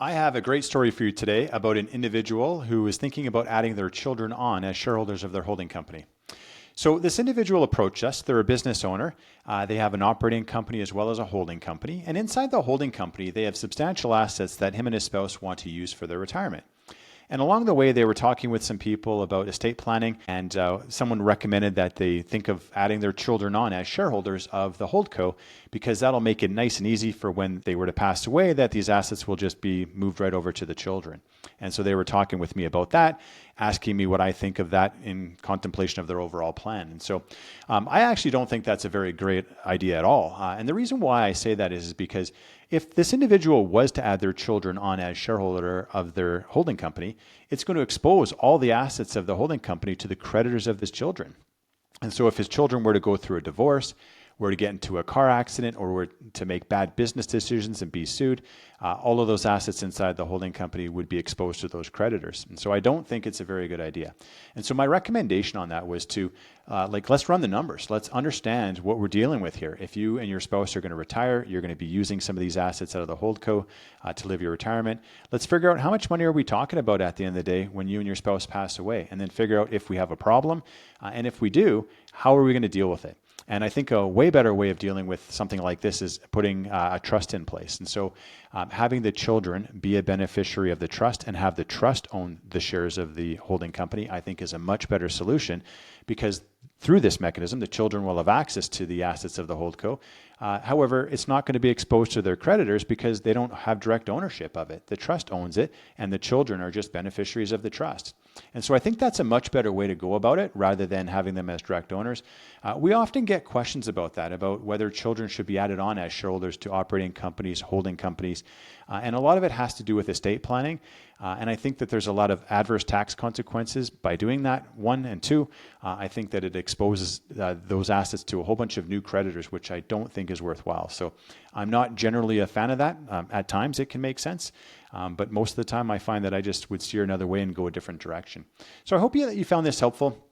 I have a great story for you today about an individual who is thinking about adding their children on as shareholders of their holding company. So this individual approached us. They're a business owner. They have an operating company as well as a holding company. And inside the holding company, they have substantial assets that him and his spouse want to use for their retirement. And along the way, they were talking with some people about estate planning, and someone recommended that they think of adding their children on as shareholders of the holdco, because that'll make it nice and easy for when they were to pass away, that these assets will just be moved right over to the children. And so they were talking with me about that, asking me what I think of that in contemplation of their overall plan. And so I actually don't think that's a very great idea at all. And the reason why I say that is because if this individual was to add their children on as shareholder of their holding company, it's going to expose all the assets of the holding company to the creditors of his children. And so if his children were to go through a divorce, were to get into a car accident, or were to make bad business decisions and be sued, all of those assets inside the holding company would be exposed to those creditors. And so I don't think it's a very good idea. And so my recommendation on that was to, let's run the numbers. Let's understand what we're dealing with here. If you and your spouse are going to retire, you're going to be using some of these assets out of the holdco to live your retirement. Let's figure out how much money are we talking about at the end of the day when you and your spouse pass away, and then figure out if we have a problem. And if we do, how are we going to deal with it? And I think a way better way of dealing with something like this is putting a trust in place. And so having the children be a beneficiary of the trust and have the trust own the shares of the holding company, I think is a much better solution, because through this mechanism, the children will have access to the assets of the holdco. However, it's not going to be exposed to their creditors because they don't have direct ownership of it. The trust owns it, and the children are just beneficiaries of the trust. And so I think that's a much better way to go about it, rather than having them as direct owners. We often get questions about that, about whether children should be added on as shareholders to operating companies, holding companies. And a lot of it has to do with estate planning. And I think that there's a lot of adverse tax consequences by doing that, one. And two, I think that it exposes those assets to a whole bunch of new creditors, which I don't think is worthwhile. So I'm not generally a fan of that. At times it can make sense. But most of the time I find that I just would steer another way and go a different direction. So I hope you found this helpful.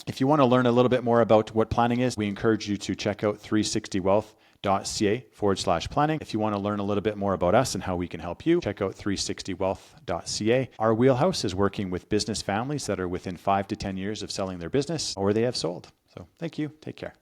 If you want to learn a little bit more about what planning is, we encourage you to check out 360wealth.ca/planning. If you want to learn a little bit more about us and how we can help you, check out 360wealth.ca. Our wheelhouse is working with business families that are within 5 to 10 years of selling their business, or they have sold. So thank you. Take care.